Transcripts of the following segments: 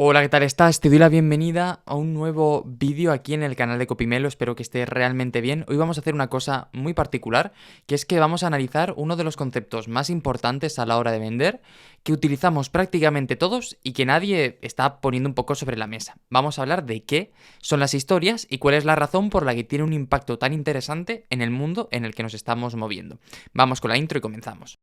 Hola, ¿qué tal estás? Te doy la bienvenida a un nuevo vídeo aquí en el canal de Copimelo, espero que esté realmente bien. Hoy vamos a hacer una cosa muy particular, que es que vamos a analizar uno de los conceptos más importantes a la hora de vender, que utilizamos prácticamente todos y que nadie está poniendo un poco sobre la mesa. Vamos a hablar de qué son las historias y cuál es la razón por la que tiene un impacto tan interesante en el mundo en el que nos estamos moviendo. Vamos con la intro y comenzamos.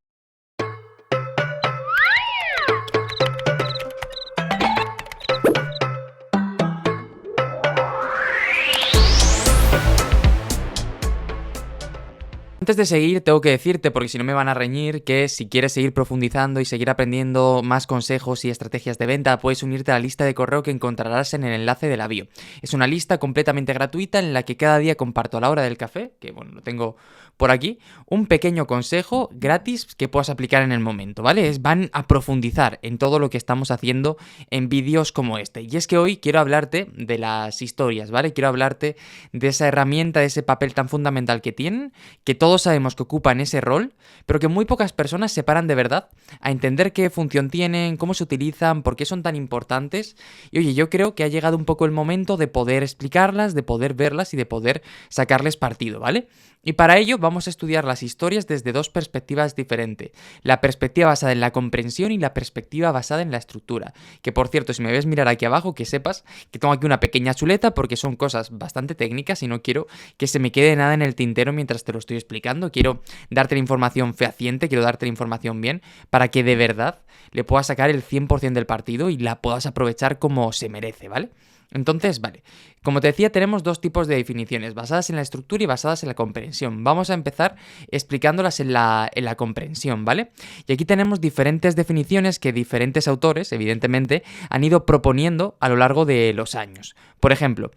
Antes de seguir, tengo que decirte, porque si no me van a reñir, que si quieres seguir profundizando y seguir aprendiendo más consejos y estrategias de venta, puedes unirte a la lista de correo que encontrarás en el enlace de la bio. Es una lista completamente gratuita en la que cada día comparto a la hora del café, que bueno, lo tengo por aquí, un pequeño consejo gratis que puedas aplicar en el momento, ¿vale? Van a profundizar en todo lo que estamos haciendo en vídeos como este. Y es que hoy quiero hablarte de las historias, ¿vale? Quiero hablarte de esa herramienta, de ese papel tan fundamental que tienen, que todos sabemos que ocupan ese rol, pero que muy pocas personas se paran de verdad a entender qué función tienen, cómo se utilizan, por qué son tan importantes. Y oye, yo creo que ha llegado un poco el momento de poder explicarlas, de poder verlas y de poder sacarles partido, ¿vale? Y para ello vamos a estudiar las historias desde dos perspectivas diferentes. La perspectiva basada en la comprensión y la perspectiva basada en la estructura. Que por cierto, si me ves mirar aquí abajo, que sepas que tengo aquí una pequeña chuleta porque son cosas bastante técnicas y no quiero que se me quede nada en el tintero mientras te lo estoy explicando. Quiero darte la información fehaciente, quiero darte la información bien para que de verdad le puedas sacar el 100% del partido y la puedas aprovechar como se merece, ¿vale? Entonces, vale, como te decía, tenemos dos tipos de definiciones, basadas en la estructura y basadas en la comprensión. Vamos a empezar explicándolas en la comprensión, ¿vale? Y aquí tenemos diferentes definiciones que diferentes autores, evidentemente, han ido proponiendo a lo largo de los años. Por ejemplo,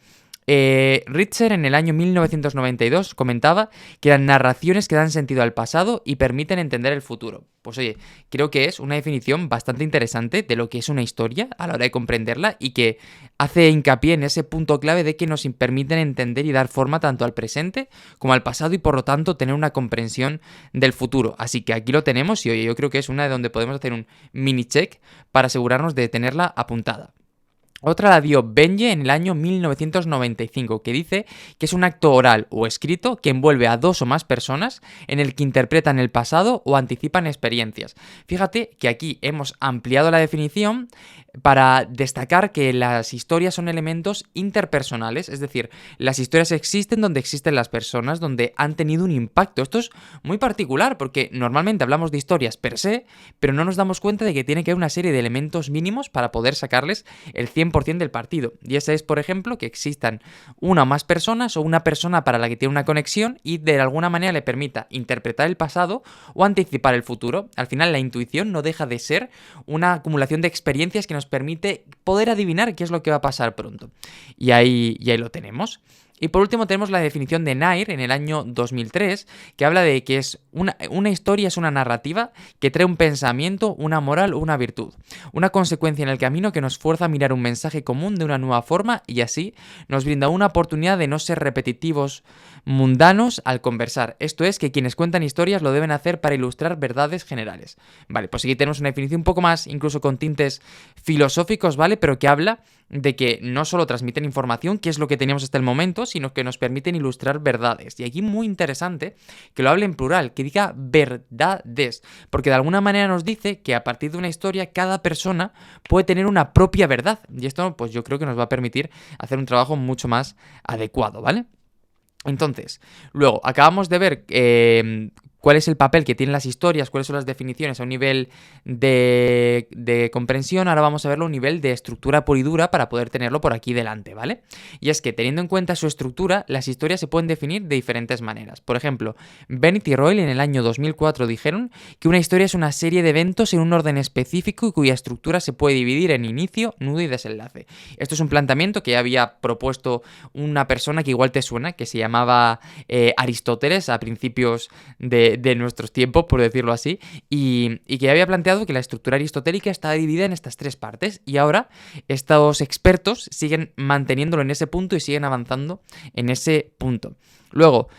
Ritzer en el año 1992 comentaba que eran narraciones que dan sentido al pasado y permiten entender el futuro. Pues oye, creo que es una definición bastante interesante de lo que es una historia a la hora de comprenderla y que hace hincapié en ese punto clave de que nos permiten entender y dar forma tanto al presente como al pasado y por lo tanto tener una comprensión del futuro. Así que aquí lo tenemos y oye, yo creo que es una de donde podemos hacer un mini check para asegurarnos de tenerla apuntada. Otra la dio Benje en el año 1995, que dice que es un acto oral o escrito que envuelve a dos o más personas en el que interpretan el pasado o anticipan experiencias. Fíjate que aquí hemos ampliado la definición para destacar que las historias son elementos interpersonales, es decir, las historias existen donde existen las personas, donde han tenido un impacto. Esto es muy particular porque normalmente hablamos de historias per se, pero no nos damos cuenta de que tiene que haber una serie de elementos mínimos para poder sacarles el 100% del partido. Y ese es, por ejemplo, que existan una o más personas o una persona para la que tiene una conexión y de alguna manera le permita interpretar el pasado o anticipar el futuro. Al final, la intuición no deja de ser una acumulación de experiencias que nos permite poder adivinar qué es lo que va a pasar pronto. Y ahí lo tenemos. Y por último tenemos la definición de Nair en el año 2003, que habla de que es una historia es una narrativa que trae un pensamiento, una moral o una virtud. Una consecuencia en el camino que nos fuerza a mirar un mensaje común de una nueva forma y así nos brinda una oportunidad de no ser repetitivos, mundanos al conversar. Esto es que quienes cuentan historias lo deben hacer para ilustrar verdades generales. Vale, pues aquí tenemos una definición un poco más, incluso con tintes filosóficos, ¿vale? Pero que habla de que no solo transmiten información, que es lo que teníamos hasta el momento, sino que nos permiten ilustrar verdades. Y aquí muy interesante que lo hable en plural, que diga verdades, porque de alguna manera nos dice que a partir de una historia cada persona puede tener una propia verdad. Y esto pues yo creo que nos va a permitir hacer un trabajo mucho más adecuado, ¿vale? Entonces, luego, acabamos de ver cuál es el papel que tienen las historias, cuáles son las definiciones a un nivel de comprensión. Ahora vamos a verlo a un nivel de estructura pura y dura para poder tenerlo por aquí delante, ¿vale? Y es que, teniendo en cuenta su estructura, las historias se pueden definir de diferentes maneras. Por ejemplo, Bennett y Royle en el año 2004 dijeron que una historia es una serie de eventos en un orden específico y cuya estructura se puede dividir en inicio, nudo y desenlace. Esto es un planteamiento que ya había propuesto una persona que igual te suena, que se llamaba Aristóteles a principios de nuestros tiempos, por decirlo así, y que había planteado que la estructura aristotélica está dividida en estas tres partes, y ahora estos expertos siguen manteniéndolo en ese punto y siguen avanzando en ese punto. Luego,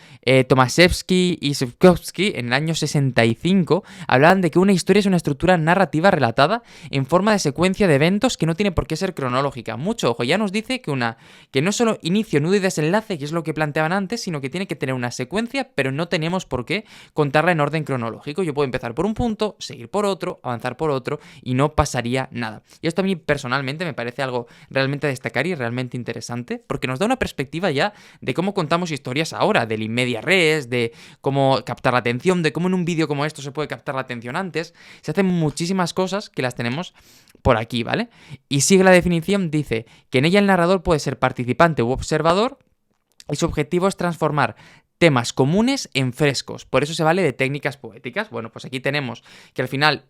Tomaszewski y Sapkowski en el año 65 hablaban de que una historia es una estructura narrativa relatada en forma de secuencia de eventos que no tiene por qué ser cronológica. Mucho ojo, ya nos dice que no es solo inicio, nudo y desenlace, que es lo que planteaban antes, sino que tiene que tener una secuencia, pero no tenemos por qué contarla en orden cronológico. Yo puedo empezar por un punto, seguir por otro, avanzar por otro y no pasaría nada. Y esto a mí personalmente me parece algo realmente a destacar y realmente interesante, porque nos da una perspectiva ya de cómo contamos historias ahora, del in media res, de cómo captar la atención, de cómo en un vídeo como esto se puede captar la atención antes. Se hacen muchísimas cosas que las tenemos por aquí, ¿vale? Y sigue la definición, dice que en ella el narrador puede ser participante u observador y su objetivo es transformar temas comunes en frescos. Por eso se vale de técnicas poéticas. Bueno, pues aquí tenemos que al final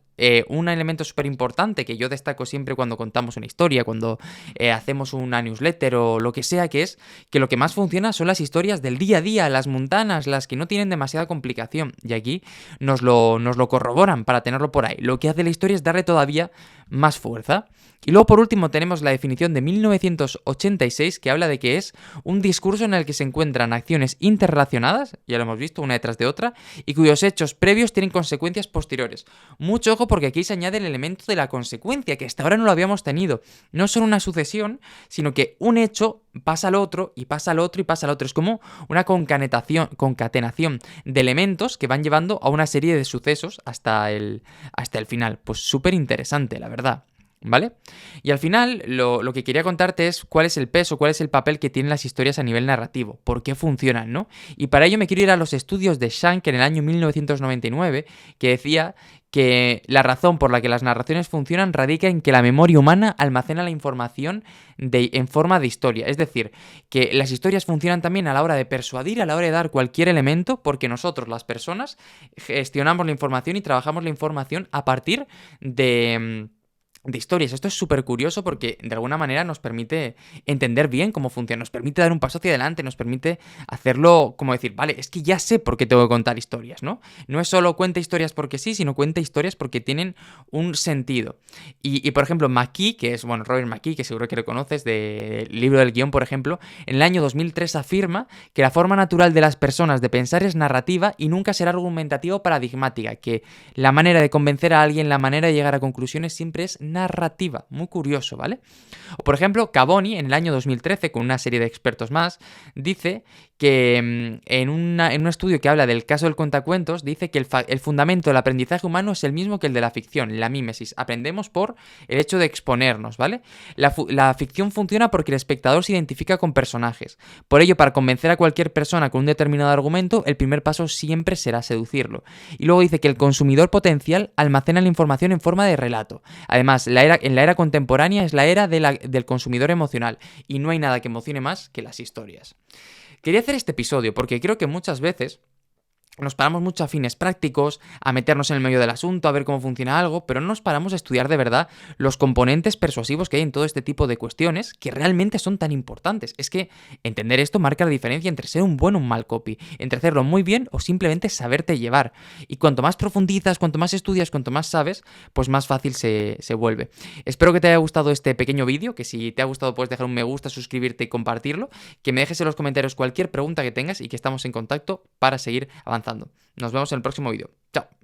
un elemento súper importante que yo destaco siempre cuando contamos una historia, cuando hacemos una newsletter o lo que sea, que es que lo que más funciona son las historias del día a día, las mundanas, las que no tienen demasiada complicación. Y aquí nos lo corroboran para tenerlo por ahí. Lo que hace la historia es darle todavía más fuerza. Y luego por último tenemos la definición de 1986 que habla de que es un discurso en el que se encuentran acciones interrelacionadas, ya lo hemos visto, una detrás de otra, y cuyos hechos previos tienen consecuencias posteriores. Mucho ojo porque aquí se añade el elemento de la consecuencia, que hasta ahora no lo habíamos tenido. No es solo una sucesión, sino que un hecho pasa al otro, y pasa al otro, y pasa al otro. Es como una concatenación de elementos que van llevando a una serie de sucesos hasta el final. Pues súper interesante, la verdad. ¿Vale? Y al final lo que quería contarte es cuál es el peso, cuál es el papel que tienen las historias a nivel narrativo, por qué funcionan, ¿no? Y para ello me quiero ir a los estudios de Shank en el año 1999, que decía que la razón por la que las narraciones funcionan radica en que la memoria humana almacena la información en forma de historia. Es decir, que las historias funcionan también a la hora de persuadir, a la hora de dar cualquier elemento, porque nosotros, las personas, gestionamos la información y trabajamos la información a partir de historias. Esto es súper curioso porque de alguna manera nos permite entender bien cómo funciona, nos permite dar un paso hacia adelante, nos permite hacerlo como decir, vale, es que ya sé por qué tengo que contar historias, ¿no? No es solo cuenta historias porque sí, sino cuenta historias porque tienen un sentido. Y por ejemplo, McKee, que es, bueno, Robert McKee, que seguro que lo conoces, del libro del guión, por ejemplo, en el año 2003 afirma que la forma natural de las personas de pensar es narrativa y nunca será argumentativa o paradigmática, que la manera de convencer a alguien, la manera de llegar a conclusiones siempre es narrativa. Muy curioso, ¿vale? O por ejemplo, Cavoni, en el año 2013, con una serie de expertos más, dice que en un estudio que habla del caso del contacuentos, dice que el fundamento del aprendizaje humano es el mismo que el de la ficción, la mímesis. Aprendemos por el hecho de exponernos, ¿vale? La ficción funciona porque el espectador se identifica con personajes. Por ello, para convencer a cualquier persona con un determinado argumento, el primer paso siempre será seducirlo. Y luego dice que el consumidor potencial almacena la información en forma de relato. Además, en la era contemporánea es la era del consumidor emocional y no hay nada que emocione más que las historias. Quería hacer este episodio porque creo que muchas veces nos paramos mucho a fines prácticos, a meternos en el medio del asunto, a ver cómo funciona algo, pero no nos paramos a estudiar de verdad los componentes persuasivos que hay en todo este tipo de cuestiones que realmente son tan importantes. Es que entender esto marca la diferencia entre ser un buen o un mal copy, entre hacerlo muy bien o simplemente saberte llevar. Y cuanto más profundizas, cuanto más estudias, cuanto más sabes, pues más fácil se vuelve. Espero que te haya gustado este pequeño vídeo, que si te ha gustado puedes dejar un me gusta, suscribirte y compartirlo, que me dejes en los comentarios cualquier pregunta que tengas y que estamos en contacto para seguir avanzando. Nos vemos en el próximo vídeo. Chao.